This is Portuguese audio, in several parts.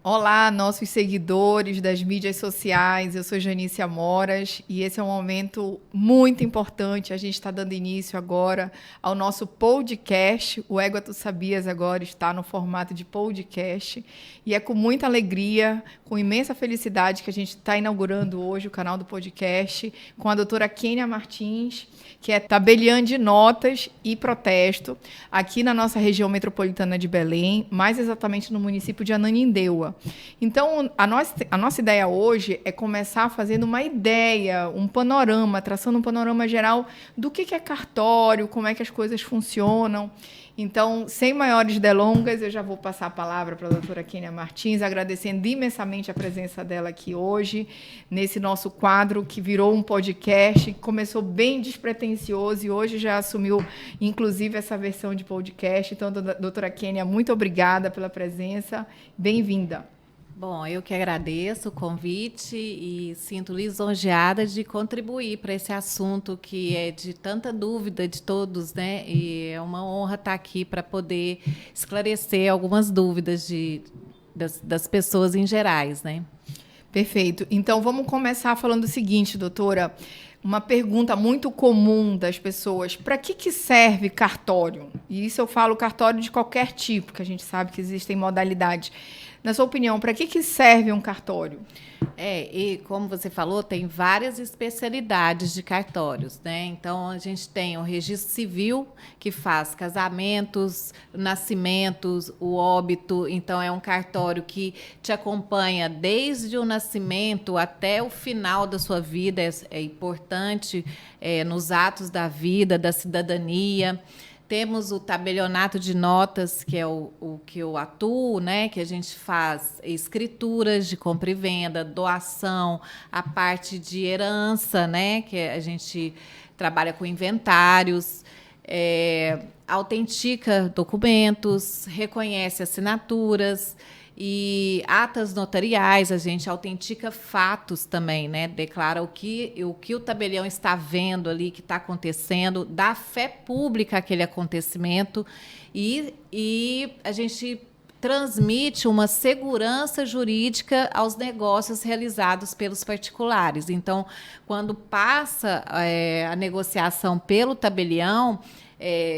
Olá, nossos seguidores das mídias sociais. Eu sou Janice Amoras e esse é um momento muito importante. A gente está dando início agora ao nosso podcast. O Égua Tu Sabias agora está no formato de podcast e é com muita alegria, com imensa felicidade que a gente está inaugurando hoje o canal do podcast com a doutora Kênia Martins, que é tabeliã de notas e protesto aqui na nossa região metropolitana de Belém, mais exatamente no município de Ananindeua. Então, a nossa ideia hoje é começar fazendo uma ideia, um panorama, traçando um panorama geral do que é cartório, como é que as coisas funcionam. Então, sem maiores delongas, eu já vou passar a palavra para a doutora Kênia Martins, agradecendo imensamente a presença dela aqui hoje, nesse nosso quadro que virou um podcast, que começou bem despretensioso e hoje já assumiu, inclusive, essa versão de podcast. Então, doutora Kênia, muito obrigada pela presença. Bem-vinda. Bom, eu que agradeço o convite e sinto lisonjeada de contribuir para esse assunto que é de tanta dúvida de todos, né? E é uma honra estar aqui para poder esclarecer algumas dúvidas das pessoas em gerais, né? Perfeito. Então, vamos começar falando o seguinte, doutora. Uma pergunta muito comum das pessoas: para que serve cartório? E isso eu falo cartório de qualquer tipo, que a gente sabe que existem modalidades. Na sua opinião, para que serve um cartório? E como você falou, tem várias especialidades de cartórios, né? Então, a gente tem o registro civil, que faz casamentos, nascimentos, o óbito. Então, é um cartório que te acompanha desde o nascimento até o final da sua vida. É importante nos atos da vida, da cidadania. Temos o tabelionato de notas, que é o que eu atuo, né? Que a gente faz escrituras de compra e venda, doação, a parte de herança, né? Que a gente trabalha com inventários, autentica documentos, reconhece assinaturas e atas notariais. A gente autentica fatos também, né? Declara o que o tabelião está vendo ali, que está acontecendo, dá fé pública àquele acontecimento e a gente transmite uma segurança jurídica aos negócios realizados pelos particulares. Então, quando passa a negociação pelo tabelião,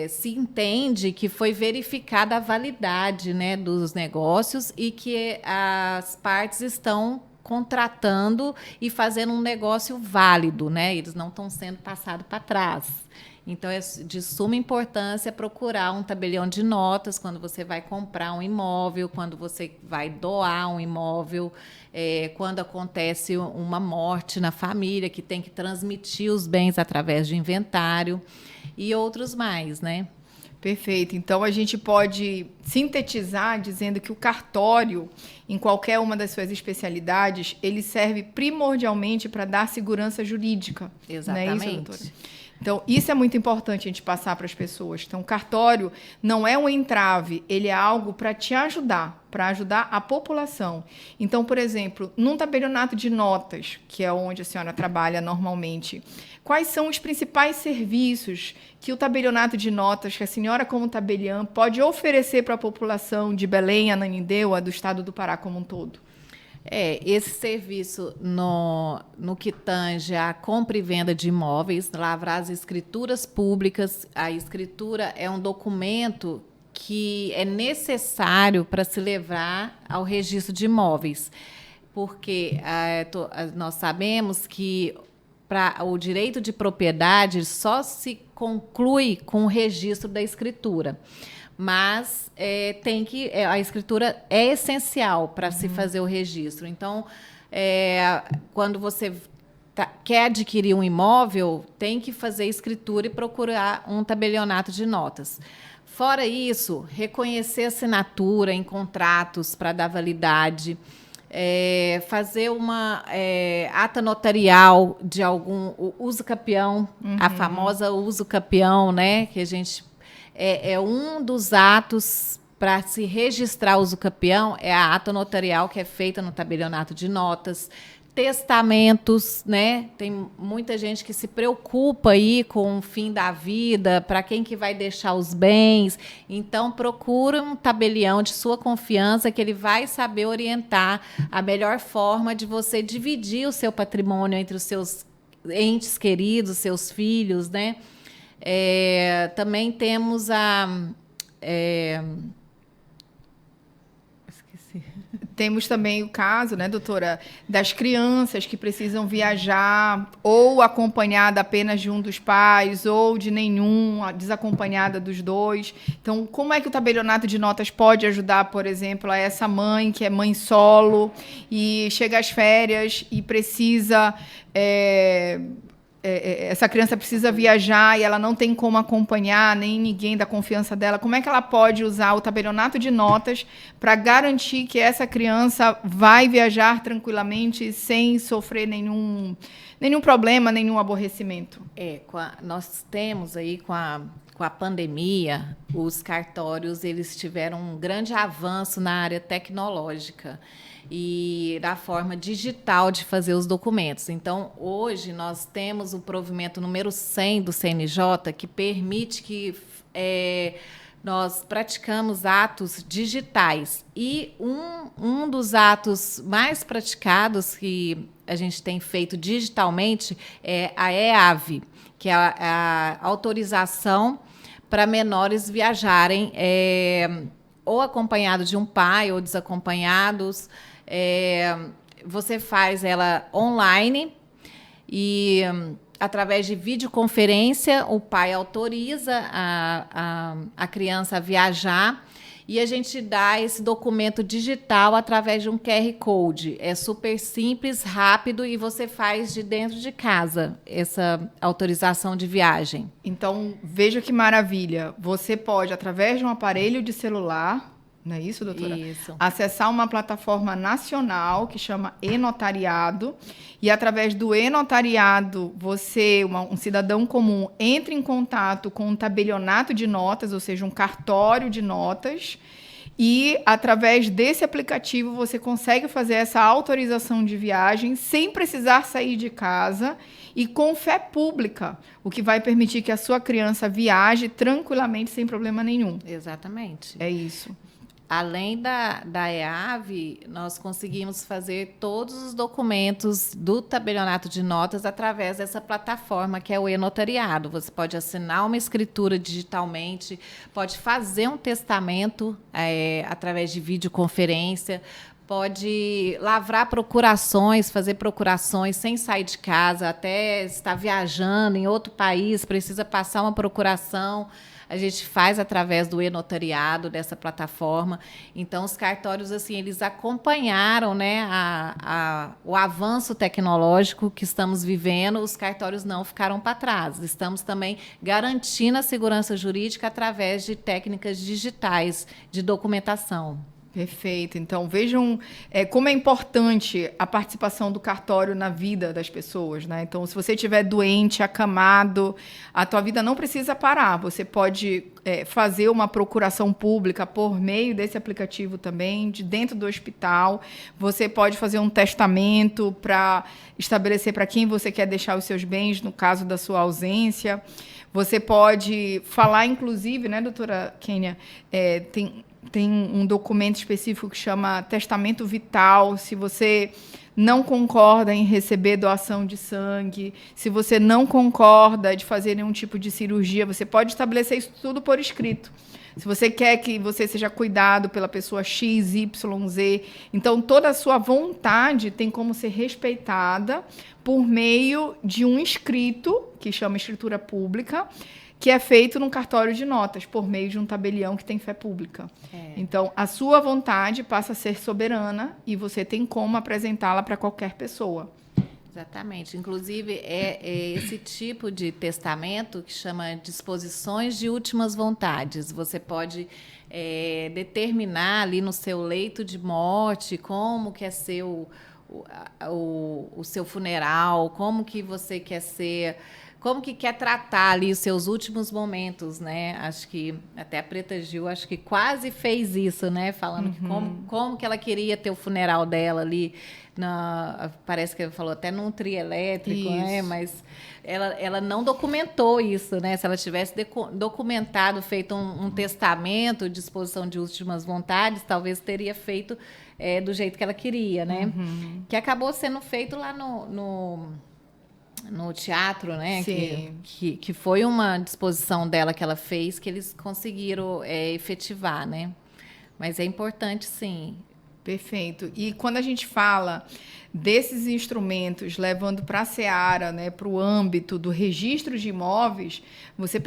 se entende que foi verificada a validade, né, dos negócios e que as partes estão contratando e fazendo um negócio válido, né? Eles não estão sendo passados para trás. Então, é de suma importância procurar um tabelião de notas quando você vai comprar um imóvel, quando você vai doar um imóvel, quando acontece uma morte na família, que tem que transmitir os bens através de inventário e outros mais, né? Perfeito. Então, a gente pode sintetizar dizendo que o cartório, em qualquer uma das suas especialidades, ele serve primordialmente para dar segurança jurídica. Exatamente. Não é isso, doutora? Então, isso é muito importante a gente passar para as pessoas. Então, o cartório não é um entrave, ele é algo para te ajudar, para ajudar a população. Então, por exemplo, num tabelionato de notas, que é onde a senhora trabalha normalmente, quais são os principais serviços que o tabelionato de notas, que a senhora, como tabeliã, pode oferecer para a população de Belém, Ananindeua, do estado do Pará como um todo? Esse serviço no que tange a compra e venda de imóveis, lavrar as escrituras públicas. A escritura é um documento que é necessário para se levar ao registro de imóveis, porque nós sabemos que para o direito de propriedade só se conclui com o registro da escritura. Mas a escritura é essencial para se fazer o registro. Então, quando você quer adquirir um imóvel, tem que fazer escritura e procurar um tabelionato de notas. Fora isso, reconhecer assinatura em contratos para dar validade, fazer uma ata notarial de algum uso capião, a famosa uso capião, né, que a gente um dos atos para se registrar uso capião, é a ata notarial que é feita no tabelionato de notas. testamentos, né? Tem muita gente que se preocupa aí com o fim da vida, para quem que vai deixar os bens. Então, procura um tabelião de sua confiança que ele vai saber orientar a melhor forma de você dividir o seu patrimônio entre os seus entes queridos, seus filhos, né? Também temos Temos também o caso, né, doutora, das crianças que precisam viajar ou acompanhada apenas de um dos pais ou de nenhum, desacompanhada dos dois. Então, como é que o tabelionato de notas pode ajudar, por exemplo, a essa mãe que é mãe solo e chega às férias e precisa... essa criança precisa viajar e ela não tem como acompanhar, nem ninguém da confiança dela. Como é que ela pode usar o tabelionato de notas para garantir que essa criança vai viajar tranquilamente sem sofrer nenhum problema, nenhum aborrecimento? Nós temos aí com a pandemia, os cartórios eles tiveram um grande avanço na área tecnológica e da forma digital de fazer os documentos. Então, hoje, nós temos o provimento número 100 do CNJ, que permite que nós praticamos atos digitais. E um dos atos mais praticados que a gente tem feito digitalmente é a EAV, que é a autorização para menores viajarem ou acompanhado de um pai ou desacompanhados. Você faz ela online e, através de videoconferência, o pai autoriza a criança a viajar e a gente dá esse documento digital através de um QR Code. É super simples, rápido e você faz de dentro de casa essa autorização de viagem. Então, veja que maravilha. Você pode, através de um aparelho de celular... Não é isso, doutora? Isso. Acessar uma plataforma nacional que chama e-notariado e, através do e-notariado, você, um cidadão comum, entra em contato com um tabelionato de notas, ou seja, um cartório de notas, e, através desse aplicativo, você consegue fazer essa autorização de viagem sem precisar sair de casa e com fé pública, o que vai permitir que a sua criança viaje tranquilamente, sem problema nenhum. Exatamente. É isso. Além da EAV, nós conseguimos fazer todos os documentos do tabelionato de notas através dessa plataforma que é o e-notariado. Você pode assinar uma escritura digitalmente, pode fazer um testamento através de videoconferência, pode lavrar procurações, fazer procurações sem sair de casa, até estar viajando em outro país, precisa passar uma procuração. A gente faz através do e-notariado, dessa plataforma. Então, os cartórios, assim, eles acompanharam, né, o avanço tecnológico que estamos vivendo. Os cartórios não ficaram para trás. Estamos também garantindo a segurança jurídica através de técnicas digitais de documentação. Perfeito. Então, vejam como é importante a participação do cartório na vida das pessoas, né? Então, se você estiver doente, acamado, a tua vida não precisa parar. Você pode fazer uma procuração pública por meio desse aplicativo também, de dentro do hospital. Você pode fazer um testamento para estabelecer para quem você quer deixar os seus bens, no caso da sua ausência. Você pode falar, inclusive, né, doutora Kênia, tem um documento específico que chama testamento vital. Se você não concorda em receber doação de sangue, se você não concorda de fazer nenhum tipo de cirurgia, você pode estabelecer isso tudo por escrito. Se você quer que você seja cuidado pela pessoa X, Y, Z, então toda a sua vontade tem como ser respeitada por meio de um escrito, que chama escritura pública, que é feito num cartório de notas, por meio de um tabelião que tem fé pública. Então, a sua vontade passa a ser soberana e você tem como apresentá-la para qualquer pessoa. Exatamente. Inclusive, é esse tipo de testamento que chama disposições de últimas vontades. Você pode determinar ali no seu leito de morte como quer ser o seu funeral, como que você quer ser... como que quer tratar ali os seus últimos momentos, né? Acho que até a Preta Gil, acho que quase fez isso, né? Falando como que ela queria ter o funeral dela ali, parece que ela falou até num trio elétrico, né? Mas ela não documentou isso, né? Se ela tivesse documentado, feito um testamento, disposição de últimas vontades, talvez teria feito do jeito que ela queria, né? Que acabou sendo feito lá no teatro, né? Que foi uma disposição dela que ela fez, que eles conseguiram efetivar, né? Mas é importante, sim. Perfeito. E quando a gente fala desses instrumentos levando para a seara, né, para o âmbito do registro de imóveis, você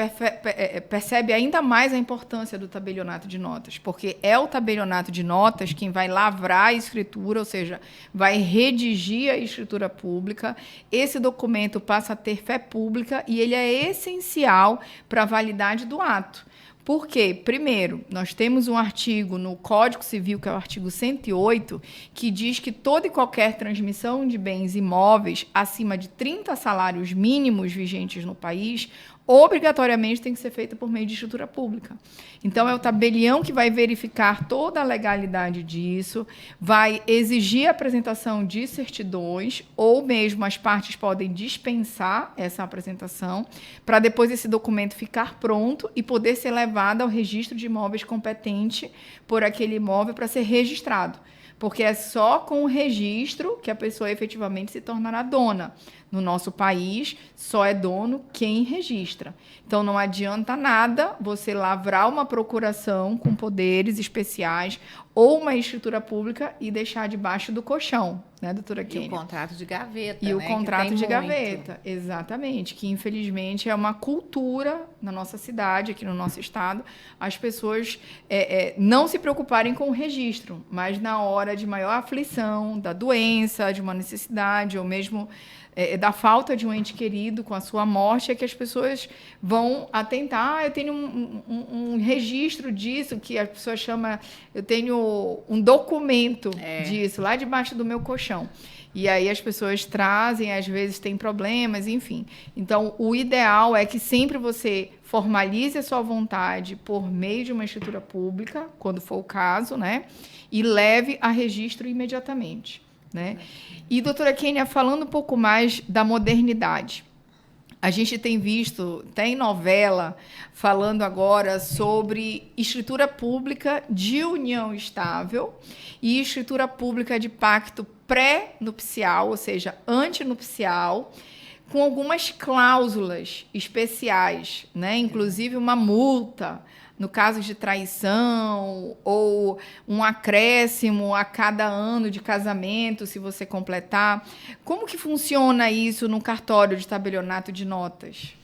percebe ainda mais a importância do tabelionato de notas, porque é o tabelionato de notas quem vai lavrar a escritura, ou seja, vai redigir a escritura pública. Esse documento passa a ter fé pública e ele é essencial para a validade do ato. Por quê? Primeiro, nós temos um artigo no Código Civil, que é o artigo 108, que diz que toda e qualquer transmissão de bens imóveis acima de 30 salários mínimos vigentes no país, obrigatoriamente tem que ser feita por meio de escritura pública. Então, é o tabelião que vai verificar toda a legalidade disso, vai exigir a apresentação de certidões, ou mesmo as partes podem dispensar essa apresentação, para depois esse documento ficar pronto e poder ser levado ao registro de imóveis competente por aquele imóvel para ser registrado. Porque é só com o registro que a pessoa efetivamente se tornará dona. No nosso país, só é dono quem registra. Então, não adianta nada você lavrar uma procuração com poderes especiais ou uma escritura pública e deixar debaixo do colchão, né, doutora Kênia? E o contrato de gaveta, E né, o contrato de muito. gaveta, exatamente, que infelizmente é uma cultura na nossa cidade, aqui no nosso estado, as pessoas não se preocuparem com o registro, mas na hora de maior aflição, da doença, de uma necessidade, ou mesmo da falta de um ente querido com a sua morte, é que as pessoas vão atentar. Eu tenho um registro disso, que a pessoa chama, eu tenho um documento disso, lá debaixo do meu colchão. E aí as pessoas trazem, às vezes tem problemas, enfim. Então, o ideal é que sempre você formalize a sua vontade por meio de uma escritura pública, quando for o caso, né? E leve a registro imediatamente, né? E, doutora Kênia, falando um pouco mais da modernidade, a gente tem visto, tem novela falando agora sobre escritura pública de união estável e escritura pública de pacto pré-nupcial, ou seja, antinupcial, com algumas cláusulas especiais, né? Inclusive uma multa no caso de traição, ou um acréscimo a cada ano de casamento, se você completar. Como que funciona isso no cartório de tabelionato de notas?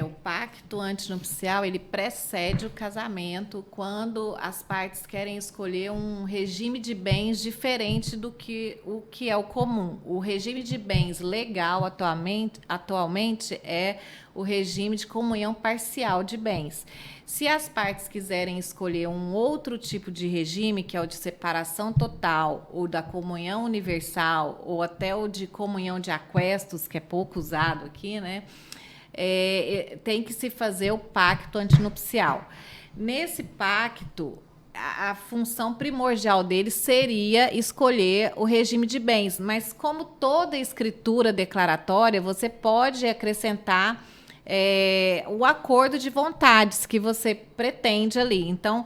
O pacto antinupcial, ele precede o casamento quando as partes querem escolher um regime de bens diferente do que o que é o comum. O regime de bens legal atualmente é o regime de comunhão parcial de bens. Se as partes quiserem escolher um outro tipo de regime, que é o de separação total, ou da comunhão universal, ou até o de comunhão de aquestos, que é pouco usado aqui, né? Tem que se fazer o pacto antinupcial. Nesse pacto, a função primordial dele seria escolher o regime de bens, mas como toda escritura declaratória, você pode acrescentar o acordo de vontades que você pretende ali. Então,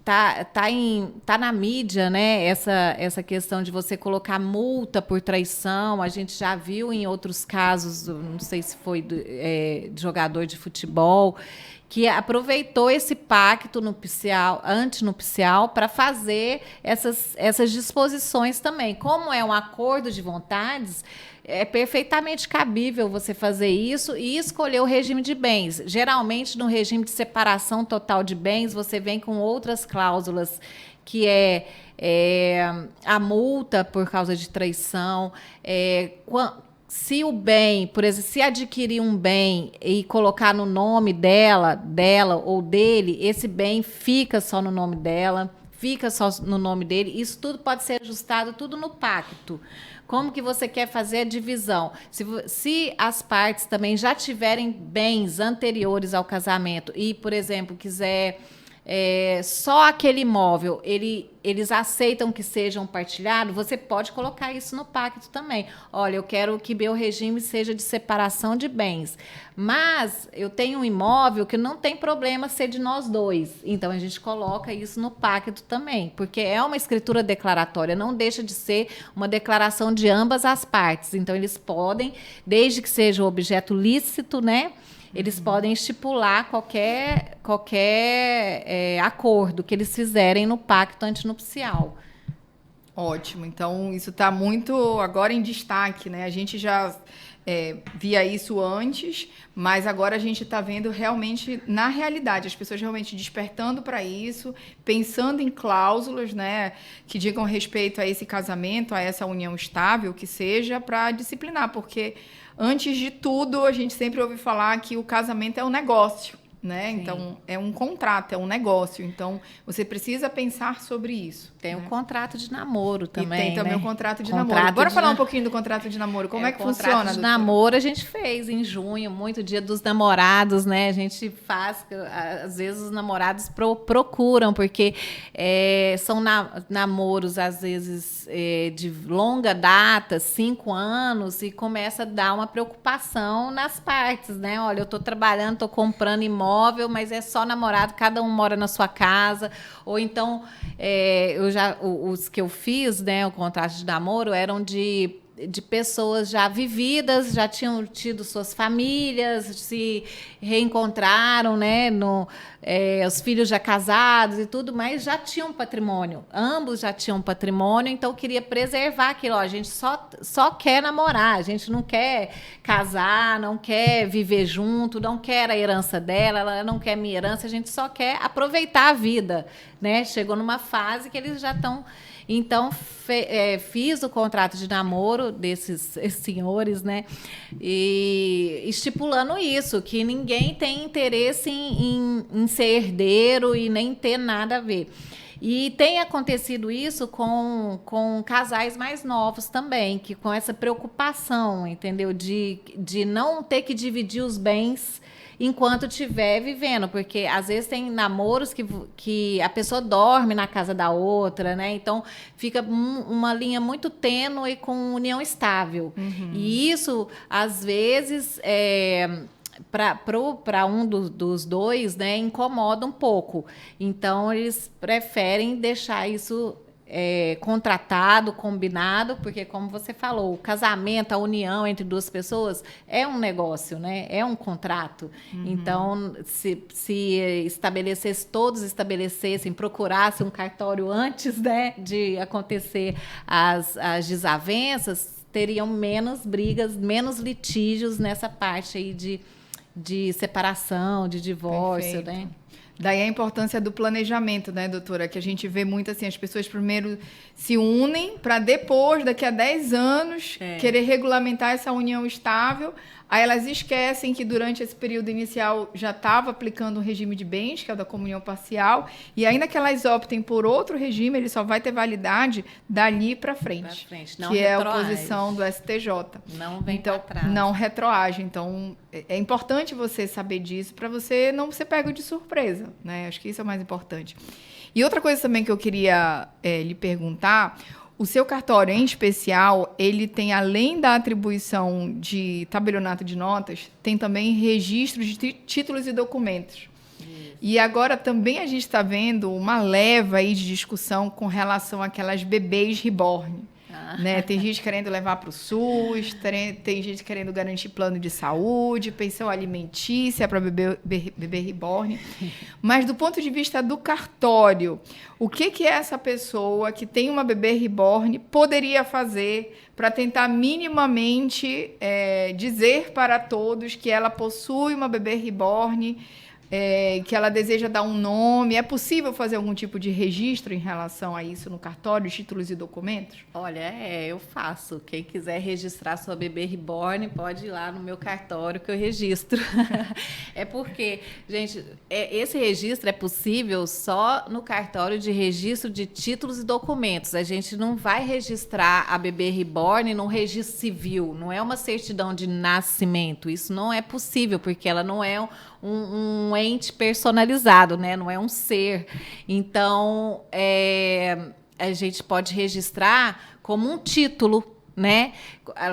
tá na mídia, né, essa questão de você colocar multa por traição. A gente já viu em outros casos, não sei se foi de jogador de futebol, que aproveitou esse pacto antinupcial para fazer essas disposições também. Como é um acordo de vontades, é perfeitamente cabível você fazer isso e escolher o regime de bens. Geralmente, no regime de separação total de bens, você vem com outras cláusulas, que a multa por causa de traição, se o bem, por exemplo, se adquirir um bem e colocar no nome dela ou dele, esse bem fica só no nome dela. fica só no nome dele. Isso tudo pode ser ajustado, tudo no pacto. Como que você quer fazer a divisão? Se as partes também já tiverem bens anteriores ao casamento e, por exemplo, quiser só aquele imóvel, eles aceitam que sejam partilhados, você pode colocar isso no pacto também. Olha, eu quero que meu regime seja de separação de bens, mas eu tenho um imóvel que não tem problema ser de nós dois. Então, a gente coloca isso no pacto também, porque é uma escritura declaratória, não deixa de ser uma declaração de ambas as partes. Então, eles podem, desde que seja o objeto lícito, né? Eles podem estipular qualquer acordo que eles fizerem no pacto antinupcial. Ótimo. Então, isso está muito agora em destaque, né? A gente já via isso antes, mas agora a gente está vendo realmente na realidade, as pessoas realmente despertando para isso, pensando em cláusulas, né, que digam respeito a esse casamento, a essa união estável, que seja para disciplinar, porque antes de tudo, a gente sempre ouve falar que o casamento é um negócio, né? Sim. Então, é um contrato, é um negócio. Então, você precisa pensar sobre isso. Tem o contrato de namoro também, e tem também, né? O contrato de namoro. Bora falar um pouquinho do contrato de namoro. Como é que funciona? O contrato de namoro a gente fez em junho, muito Dia dos Namorados, né? A gente faz, às vezes os namorados procuram, porque são namoros, às vezes, de longa data, 5 anos, e começa a dar uma preocupação nas partes, né? Olha, eu estou trabalhando, estou comprando imóvel, mas é só namorado, cada um mora na sua casa. Ou então, os que eu fiz, né, o contrato de namoro, eram de pessoas já vividas, já tinham tido suas famílias, se reencontraram, né, os filhos já casados e tudo, mas já tinham patrimônio. Ambos já tinham patrimônio, então eu queria preservar aquilo. Ó, a gente só quer namorar, a gente não quer casar, não quer viver junto, não quer a herança dela, ela não quer minha herança, a gente só quer aproveitar a vida, né? Chegou numa fase que eles já estão... Então, fiz o contrato de namoro desses senhores, né? E estipulando isso, que ninguém tem interesse em ser herdeiro e nem ter nada a ver. E tem acontecido isso com casais mais novos também, que com essa preocupação, entendeu? De não ter que dividir os bens enquanto estiver vivendo, porque às vezes tem namoros que a pessoa dorme na casa da outra, né? Então fica uma linha muito tênue com união estável. Uhum. E isso, às vezes, para um dos dois, né, incomoda um pouco. Então eles preferem deixar isso contratado, combinado, porque, como você falou, o casamento, a união entre duas pessoas é um negócio, né? É um contrato. Uhum. Então, se todos estabelecessem, procurassem um cartório antes, né, de acontecer as desavenças, teriam menos brigas, menos litígios nessa parte aí de separação, de divórcio, né? Daí a importância do planejamento, né, doutora? Que a gente vê muito assim, as pessoas primeiro se unem para depois, daqui a 10 anos, querer regulamentar essa união estável. Aí elas esquecem que durante esse período inicial já estava aplicando um regime de bens, que é o da comunhão parcial, e ainda que elas optem por outro regime, ele só vai ter validade dali para frente. Não que retroage. É a posição do STJ. Não vem então, para trás. Não retroage. Então, é importante você saber disso para você não ser pego de surpresa, né? Acho que isso é o mais importante. E outra coisa também que eu queria lhe perguntar... O seu cartório, em especial, ele tem, além da atribuição de tabelionato de notas, tem também registros de títulos e documentos. Isso. E agora também a gente está vendo uma leva aí de discussão com relação àquelas bebês reborn. Né? Tem gente querendo levar para o SUS, tem gente querendo garantir plano de saúde, pensão alimentícia para bebê reborn. Mas do ponto de vista do cartório, o que essa pessoa que tem uma bebê reborn poderia fazer para tentar minimamente dizer para todos que ela possui uma bebê reborn que ela deseja dar um nome. É possível fazer algum tipo de registro em relação a isso no cartório, títulos e documentos? Olha, eu faço. Quem quiser registrar sua bebê reborn, pode ir lá no meu cartório que eu registro. É porque, gente, esse registro é possível só no cartório de registro de títulos e documentos. A gente não vai registrar a bebê reborn num registro civil, não é uma certidão de nascimento. Isso não é possível, porque ela não é um ente personalizado, né? Não é um ser. Então, a gente pode registrar como um título, né?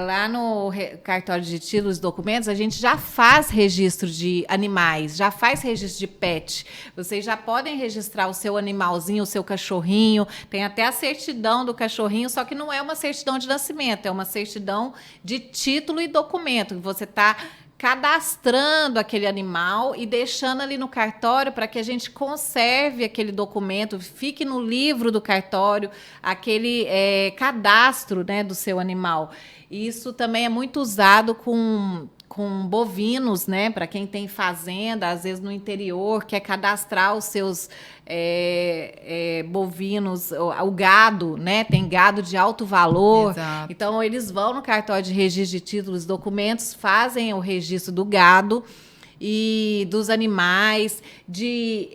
Lá no cartório de títulos e documentos, a gente já faz registro de animais, já faz registro de pet. Vocês já podem registrar o seu animalzinho, o seu cachorrinho. Tem até a certidão do cachorrinho, só que não é uma certidão de nascimento, é uma certidão de título e documento. Você está cadastrando aquele animal e deixando ali no cartório para que a gente conserve aquele documento, fique no livro do cartório, aquele cadastro, né, do seu animal. Isso também é muito usado com bovinos, né? Para quem tem fazenda, às vezes no interior, quer cadastrar os seus bovinos, o gado, né? Tem gado de alto valor. Exato. Então, eles vão no cartório de registro de títulos e documentos, fazem o registro do gado e dos animais, de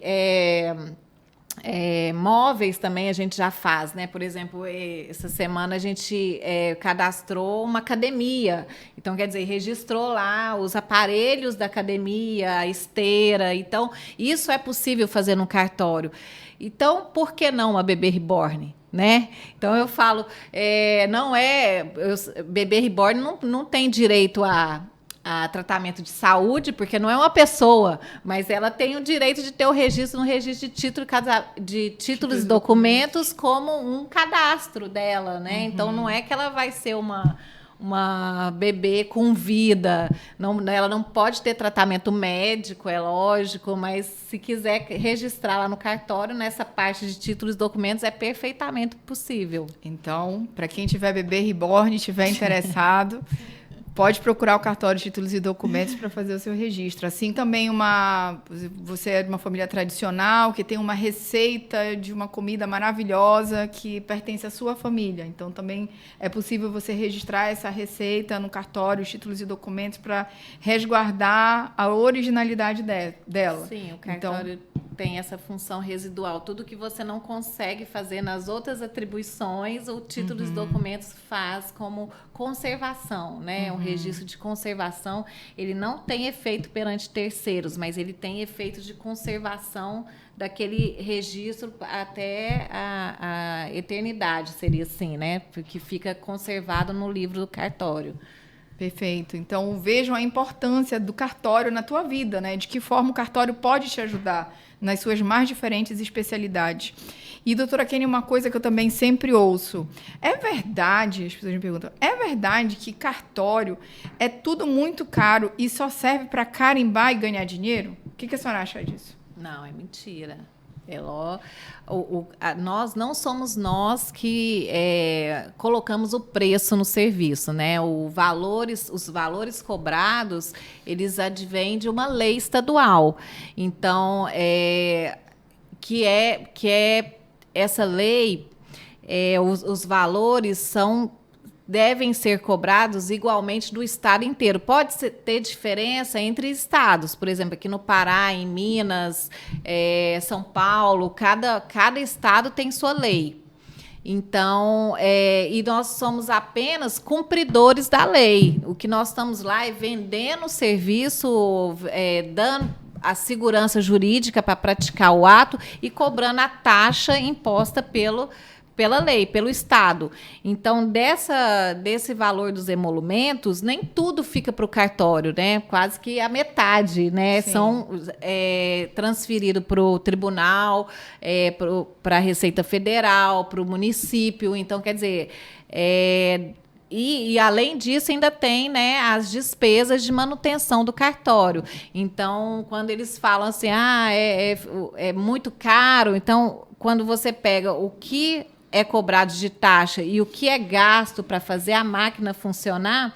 móveis também a gente já faz, né? Por exemplo, essa semana a gente cadastrou uma academia. Então, quer dizer, registrou lá os aparelhos da academia, a esteira. Então, isso é possível fazer no cartório. Então, por que não a bebê reborn? Né? Então, eu falo, bebê reborn não tem direito a tratamento de saúde, porque não é uma pessoa, mas ela tem o direito de ter o registro no registro de títulos e documentos como um cadastro dela, né? Uhum. Então, não é que ela vai ser uma bebê com vida, ela não pode ter tratamento médico, é lógico, mas se quiser registrar lá no cartório, nessa parte de títulos e documentos, é perfeitamente possível. Então, para quem tiver bebê reborn, estiver interessado... Pode procurar o cartório de títulos e documentos para fazer o seu registro. Assim também você é de uma família tradicional, que tem uma receita de uma comida maravilhosa que pertence à sua família. Então, também é possível você registrar essa receita no cartório, os títulos e documentos, para resguardar a originalidade dela. Sim, o cartório tem essa função residual. Tudo que você não consegue fazer nas outras atribuições, o título e documentos faz como conservação, né? Um registro de conservação, ele não tem efeito perante terceiros, mas ele tem efeito de conservação daquele registro até a eternidade, seria assim, né? Porque fica conservado no livro do cartório. Perfeito. Então, vejam a importância do cartório na tua vida, né? De que forma o cartório pode te ajudar nas suas mais diferentes especialidades. E, doutora Kênia, uma coisa que eu também sempre ouço. É verdade, as pessoas me perguntam, é verdade que cartório é tudo muito caro e só serve para carimbar e ganhar dinheiro? O que a senhora acha disso? Não, é mentira. Nós não somos nós que colocamos o preço no serviço, né? Os valores cobrados, eles advêm de uma lei estadual. Então, que é essa lei, os valores devem ser cobrados igualmente do estado inteiro. Pode ter diferença entre estados. Por exemplo, aqui no Pará, em Minas, São Paulo, cada estado tem sua lei. Então, e nós somos apenas cumpridores da lei. O que nós estamos lá é vendendo o serviço, dando a segurança jurídica para praticar o ato e cobrando a taxa imposta pela lei, pelo Estado. Então, desse valor dos emolumentos, nem tudo fica para o cartório, né? Quase que a metade, né? Sim. São transferidos para o tribunal, para a Receita Federal, para o município. Então, quer dizer... E, além disso, ainda tem, né, as despesas de manutenção do cartório. Então, quando eles falam assim, é muito caro, então, quando você pega o que é cobrado de taxa e o que é gasto para fazer a máquina funcionar,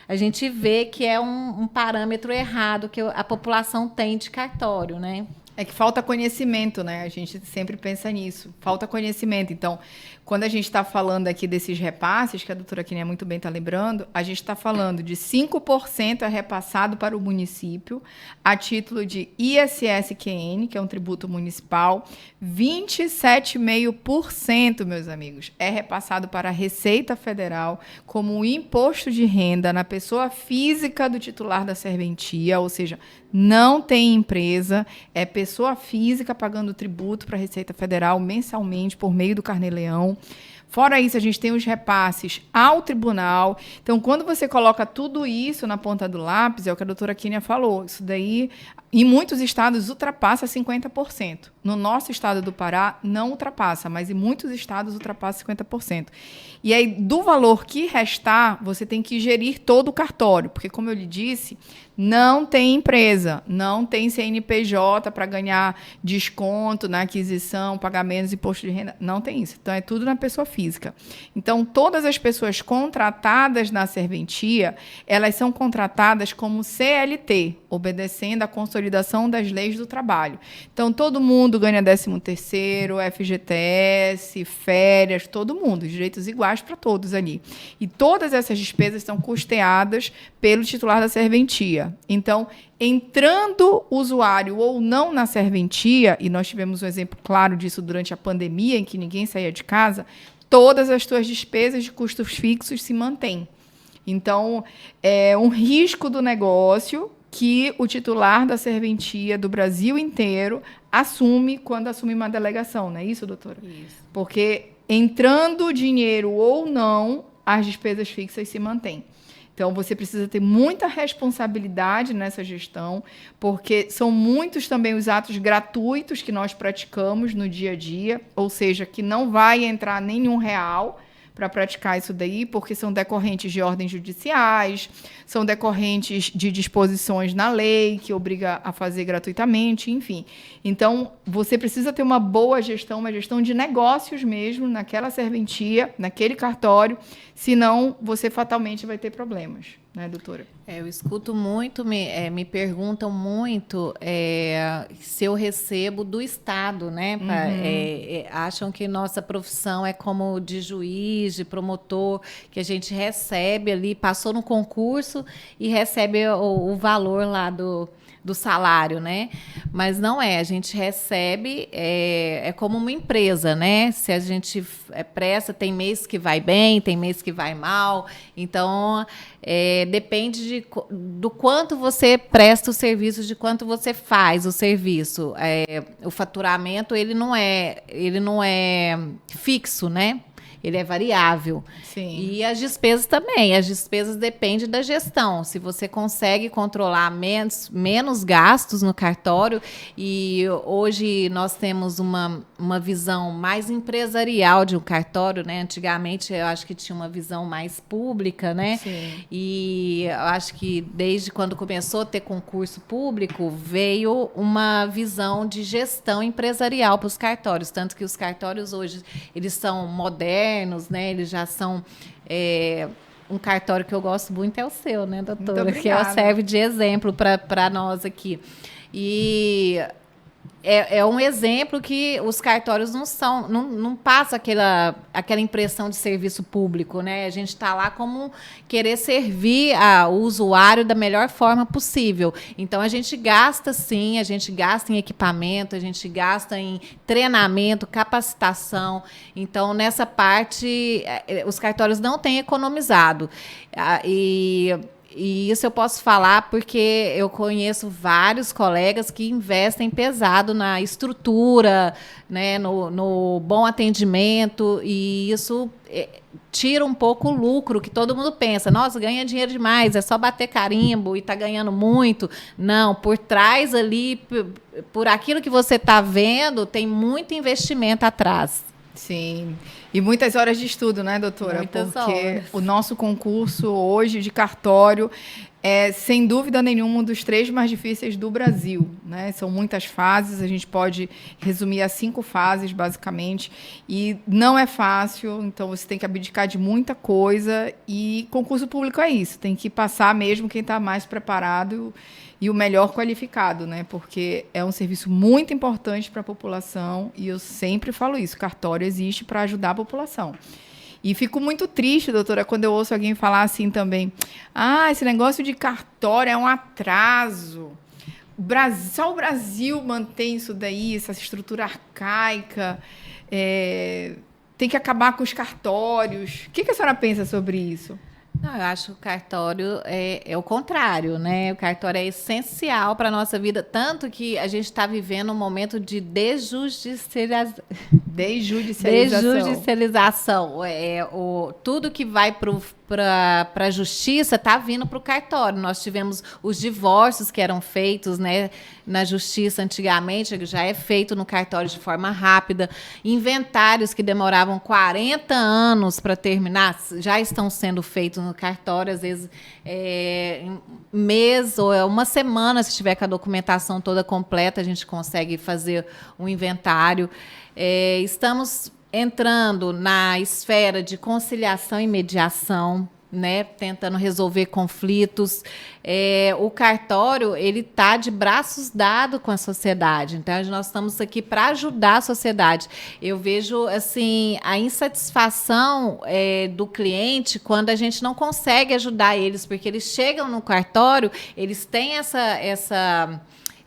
a gente vê que é um parâmetro errado que a população tem de cartório, né? É que falta conhecimento, né? A gente sempre pensa nisso. Falta conhecimento. Então, quando a gente está falando aqui desses repasses, que a doutora Kínia muito bem está lembrando, a gente está falando de 5% é repassado para o município a título de ISS-QN, que é um tributo municipal. 27,5%, meus amigos, é repassado para a Receita Federal como um imposto de renda na pessoa física do titular da serventia, ou seja, não tem empresa, é pessoa física pagando tributo para a Receita Federal mensalmente por meio do Carnê-Leão. Fora isso, a gente tem os repasses ao tribunal. Então, quando você coloca tudo isso na ponta do lápis, é o que a doutora Kínia falou, isso daí, em muitos estados, ultrapassa 50%. No nosso estado do Pará, não ultrapassa, mas em muitos estados ultrapassa 50%. E aí, do valor que restar, você tem que gerir todo o cartório, porque, como eu lhe disse, não tem empresa, não tem CNPJ para ganhar desconto na aquisição, pagar menos imposto de renda, não tem isso. Então, é tudo na pessoa física. Então, todas as pessoas contratadas na serventia, elas são contratadas como CLT, obedecendo à consolidação das leis do trabalho. Então, todo mundo ganha 13º, FGTS, férias, todo mundo, direitos iguais para todos ali. E todas essas despesas são custeadas pelo titular da serventia. Então, entrando usuário ou não na serventia, e nós tivemos um exemplo claro disso durante a pandemia, em que ninguém saía de casa, todas as suas despesas de custos fixos se mantêm. Então, é um risco do negócio que o titular da serventia do Brasil inteiro assume quando assume uma delegação, não é isso, doutora? Isso. Porque entrando dinheiro ou não, as despesas fixas se mantêm. Então, você precisa ter muita responsabilidade nessa gestão, porque são muitos também os atos gratuitos que nós praticamos no dia a dia, ou seja, que não vai entrar nenhum real para praticar isso daí, porque são decorrentes de ordens judiciais, são decorrentes de disposições na lei que obriga a fazer gratuitamente, enfim. Então, você precisa ter uma boa gestão, uma gestão de negócios mesmo, naquela serventia, naquele cartório, senão você fatalmente vai ter problemas, né, doutora? Eu escuto muito, me perguntam muito se eu recebo do Estado, né? Acham que nossa profissão é como de juiz, de promotor, que a gente recebe ali, passou no concurso e recebe o valor lá do salário, né? Mas não é, a gente recebe, é como uma empresa, né? Se a gente presta, tem mês que vai bem, tem mês que vai mal, então depende do quanto você presta o serviço, de quanto você faz o serviço. O faturamento, ele não é fixo, né? Ele é variável. Sim. E as despesas também. As despesas dependem da gestão. Se você consegue controlar menos gastos no cartório, e hoje nós temos uma visão mais empresarial de um cartório, né? Antigamente, eu acho que tinha uma visão mais pública, né? Sim. E eu acho que desde quando começou a ter concurso público, veio uma visão de gestão empresarial para os cartórios. Tanto que os cartórios hoje, eles são modernos, né? Eles já são... um cartório que eu gosto muito é o seu, né, doutora? Que serve de exemplo para nós aqui. E é um exemplo que os cartórios não passa aquela impressão de serviço público, né? A gente está lá como querer servir o usuário da melhor forma possível. Então, a gente gasta, sim, a gente gasta em equipamento, a gente gasta em treinamento, capacitação. Então, nessa parte, os cartórios não têm economizado. E isso eu posso falar porque eu conheço vários colegas que investem pesado na estrutura, né, no bom atendimento, e isso tira um pouco o lucro, que todo mundo pensa, nossa, ganha dinheiro demais, é só bater carimbo e está ganhando muito. Não, por trás ali, por aquilo que você está vendo, tem muito investimento atrás. Sim, e muitas horas de estudo, né, doutora? Muitas Porque horas. o nosso concurso hoje de cartório É, sem dúvida nenhuma, um dos 3 mais difíceis do Brasil, né? São muitas fases, a gente pode resumir a 5 fases, basicamente, e não é fácil, então você tem que abdicar de muita coisa, e concurso público é isso, tem que passar mesmo quem está mais preparado e o melhor qualificado, né? Porque é um serviço muito importante para a população, e eu sempre falo isso, cartório existe para ajudar a população. E fico muito triste, doutora, quando eu ouço alguém falar assim também. Ah, esse negócio de cartório é um atraso. Só o Brasil mantém isso daí, essa estrutura arcaica. Tem que acabar com os cartórios. O que a senhora pensa sobre isso? Não, eu acho que o cartório é o contrário, né? O cartório é essencial para a nossa vida, tanto que a gente está vivendo um momento de desjudicialização. Tudo que vai para a justiça está vindo para o cartório. Nós tivemos os divórcios que eram feitos, né, na justiça antigamente, já é feito no cartório de forma rápida. Inventários que demoravam 40 anos para terminar, já estão sendo feitos no cartório, às vezes mês ou uma semana, se tiver com a documentação toda completa, a gente consegue fazer um inventário. Estamos entrando na esfera de conciliação e mediação, né, tentando resolver conflitos. O cartório ele está de braços dados com a sociedade, então nós estamos aqui para ajudar a sociedade. Eu vejo assim a insatisfação do cliente quando a gente não consegue ajudar eles, porque eles chegam no cartório, eles têm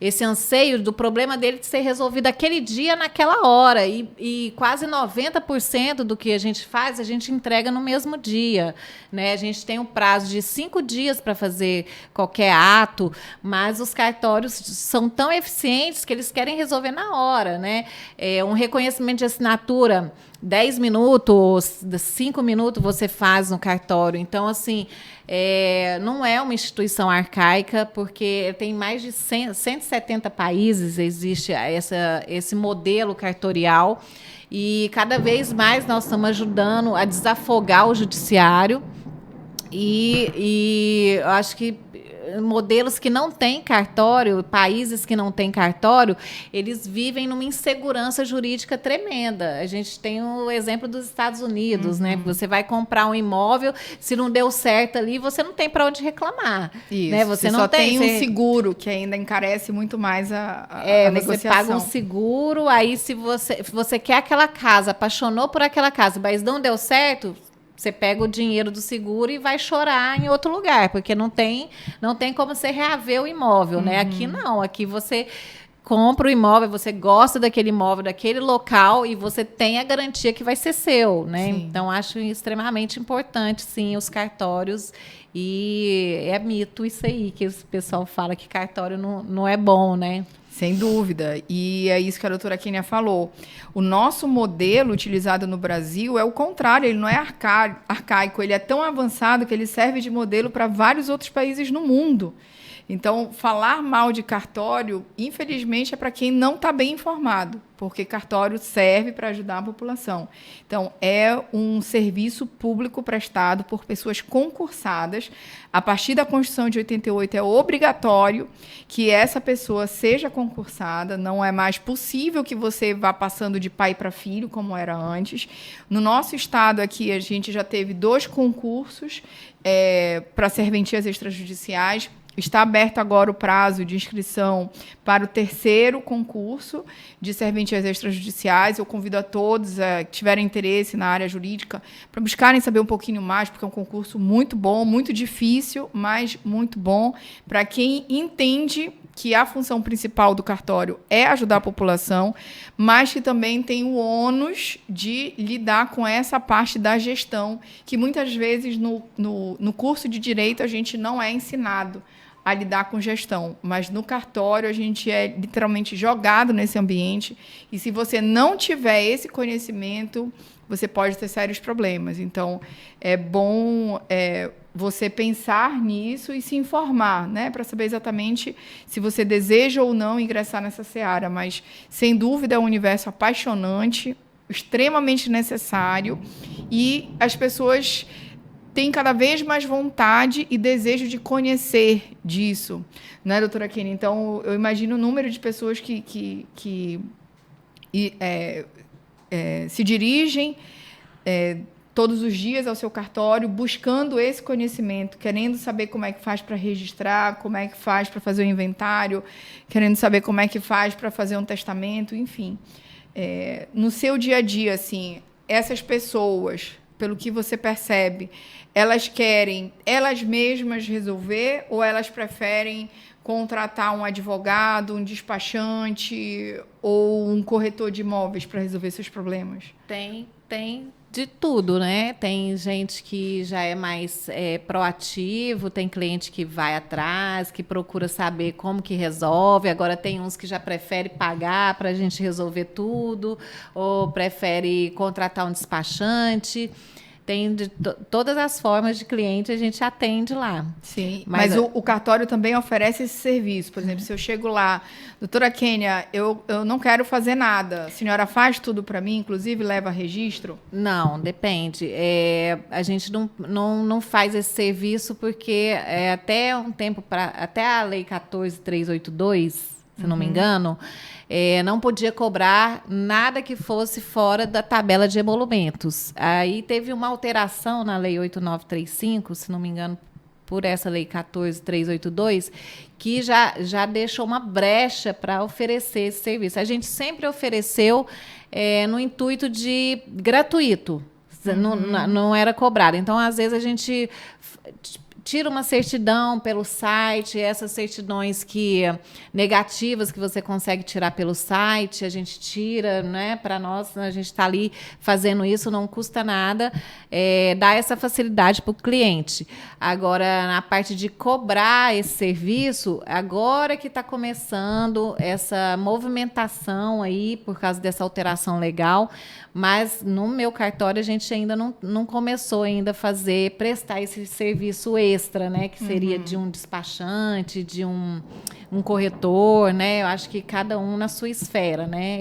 esse anseio do problema dele de ser resolvido aquele dia, naquela hora. E quase 90% do que a gente faz, a gente entrega no mesmo dia, né? A gente tem um prazo de 5 dias para fazer qualquer ato, mas os cartórios são tão eficientes que eles querem resolver na hora, né? Um reconhecimento de assinatura, 10 minutos, 5 minutos você faz no cartório. Então, assim, não é uma instituição arcaica, porque tem mais de 170 países, existe esse modelo cartorial, e cada vez mais nós estamos ajudando a desafogar o judiciário, e eu acho que modelos que não têm cartório, países que não têm cartório, eles vivem numa insegurança jurídica tremenda. A gente tem o exemplo dos Estados Unidos, né? Você vai comprar um imóvel, se não deu certo ali, você não tem para onde reclamar. Isso, né? Você não só tem um seguro, que ainda encarece muito mais a negociação. Você paga um seguro, aí se você quer aquela casa, apaixonou por aquela casa, mas não deu certo, você pega o dinheiro do seguro e vai chorar em outro lugar, porque não tem como você reaver o imóvel, né? Aqui não, aqui você compra o imóvel, você gosta daquele imóvel, daquele local, e você tem a garantia que vai ser seu, né? Sim. Então, acho extremamente importante, sim, os cartórios, e é mito isso aí, que o pessoal fala que cartório não é bom, né? Sem dúvida. E é isso que a doutora Kênia falou. O nosso modelo utilizado no Brasil é o contrário, ele não é arcaico, ele é tão avançado que ele serve de modelo para vários outros países no mundo. Então, falar mal de cartório, infelizmente, é para quem não está bem informado, porque cartório serve para ajudar a população. Então, é um serviço público prestado por pessoas concursadas. A partir da Constituição de 88, é obrigatório que essa pessoa seja concursada. Não é mais possível que você vá passando de pai para filho, como era antes. No nosso estado aqui, a gente já teve 2 concursos para serventias extrajudiciais. Está aberto agora o prazo de inscrição para o 3º concurso de serventias extrajudiciais. Eu convido a todos que tiverem interesse na área jurídica para buscarem saber um pouquinho mais, porque é um concurso muito bom, muito difícil, mas muito bom para quem entende que a função principal do cartório é ajudar a população, mas que também tem o ônus de lidar com essa parte da gestão, que muitas vezes no curso de direito a gente não é ensinado a lidar com gestão, mas no cartório a gente é literalmente jogado nesse ambiente, e se você não tiver esse conhecimento, você pode ter sérios problemas. Então, é bom você pensar nisso e se informar, né, para saber exatamente se você deseja ou não ingressar nessa seara, mas, sem dúvida, é um universo apaixonante, extremamente necessário, e as pessoas tem cada vez mais vontade e desejo de conhecer disso, né, doutora Kênia? Então, eu imagino o número de pessoas que se dirigem todos os dias ao seu cartório, buscando esse conhecimento, querendo saber como é que faz para registrar, como é que faz para fazer o inventário, querendo saber como é que faz para fazer um testamento, enfim. No seu dia a dia, assim, essas pessoas, pelo que você percebe, elas querem elas mesmas resolver ou elas preferem contratar um advogado, um despachante ou um corretor de imóveis para resolver seus problemas? Tem de tudo, né? Tem gente que já é mais proativo, tem cliente que vai atrás, que procura saber como que resolve. Agora tem uns que já prefere pagar para a gente resolver tudo, ou prefere contratar um despachante. Tem de todas as formas de cliente, a gente atende lá. Sim, mas o cartório também oferece esse serviço. Por exemplo, se eu chego lá, doutora Kênia, eu não quero fazer nada. A senhora faz tudo para mim, inclusive leva registro? Não, depende. A gente não faz esse serviço porque até um tempo, até a Lei 14.382, se não me engano, não podia cobrar nada que fosse fora da tabela de emolumentos. Aí teve uma alteração na Lei 8.935, se não me engano, por essa Lei 14.382, que já deixou uma brecha para oferecer esse serviço. A gente sempre ofereceu no intuito de gratuito, não era cobrado. Então, às vezes, a gente tira uma certidão pelo site, essas certidões negativas que você consegue tirar pelo site, a gente tira, né? Para nós, a gente está ali fazendo isso, não custa nada, dá essa facilidade para o cliente. Agora, na parte de cobrar esse serviço, agora que está começando essa movimentação aí, por causa dessa alteração legal, mas no meu cartório a gente ainda não começou ainda a prestar esse serviço extra, né? Que seria de um despachante, de um corretor, né? Eu acho que cada um na sua esfera, né?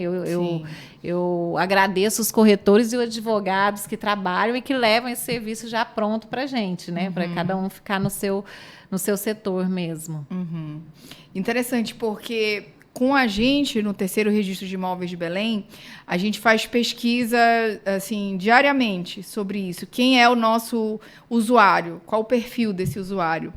Eu agradeço os corretores e os advogados que trabalham e que levam esse serviço já pronto para a gente, né? Para cada um ficar no seu setor mesmo. Interessante, porque com a gente, no terceiro registro de imóveis de Belém, a gente faz pesquisa assim, diariamente sobre isso. Quem é o nosso usuário? Qual o perfil desse usuário?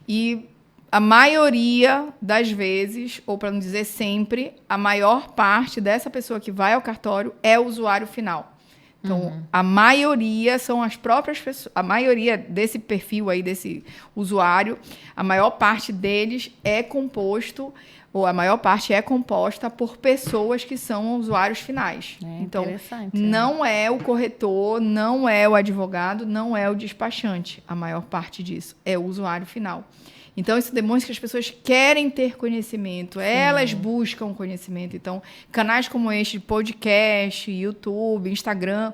E a maioria das vezes, ou para não dizer sempre, a maior parte dessa pessoa que vai ao cartório é o usuário final. Então, a maioria são as próprias pessoas, a maioria desse perfil aí, desse usuário, a maior parte deles é composto, ou a maior parte é composta por pessoas que são usuários finais. Então, não é o corretor, não é o advogado, não é o despachante. A maior parte disso é o usuário final. Então, isso demonstra que as pessoas querem ter conhecimento, elas buscam conhecimento. Então, canais como este, podcast, YouTube, Instagram,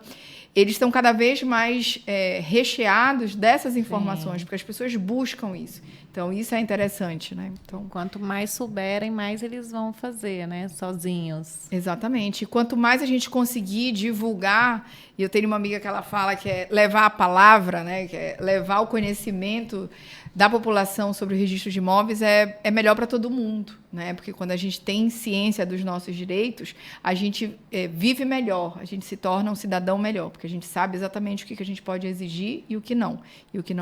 eles estão cada vez mais recheados dessas informações, porque as pessoas buscam isso. Então, isso é interessante, né? Então, quanto mais souberem, mais eles vão fazer, né? Sozinhos. Exatamente. E quanto mais a gente conseguir divulgar, e eu tenho uma amiga que ela fala que é levar a palavra, né? Que é levar o conhecimento da população sobre o registro de imóveis é melhor para todo mundo, né? Porque quando a gente tem ciência dos nossos direitos, a gente vive melhor, a gente se torna um cidadão melhor, porque a gente sabe exatamente o que a gente pode exigir e o que não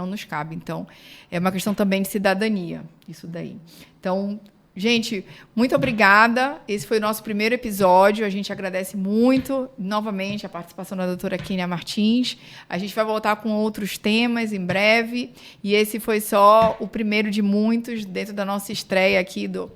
nos cabe. Então, é uma questão também de cidadania, isso daí. Então, gente, muito obrigada. Esse foi o nosso primeiro episódio. A gente agradece muito, novamente, a participação da doutora Kênia Martins. A gente vai voltar com outros temas em breve. E esse foi só o primeiro de muitos dentro da nossa estreia aqui do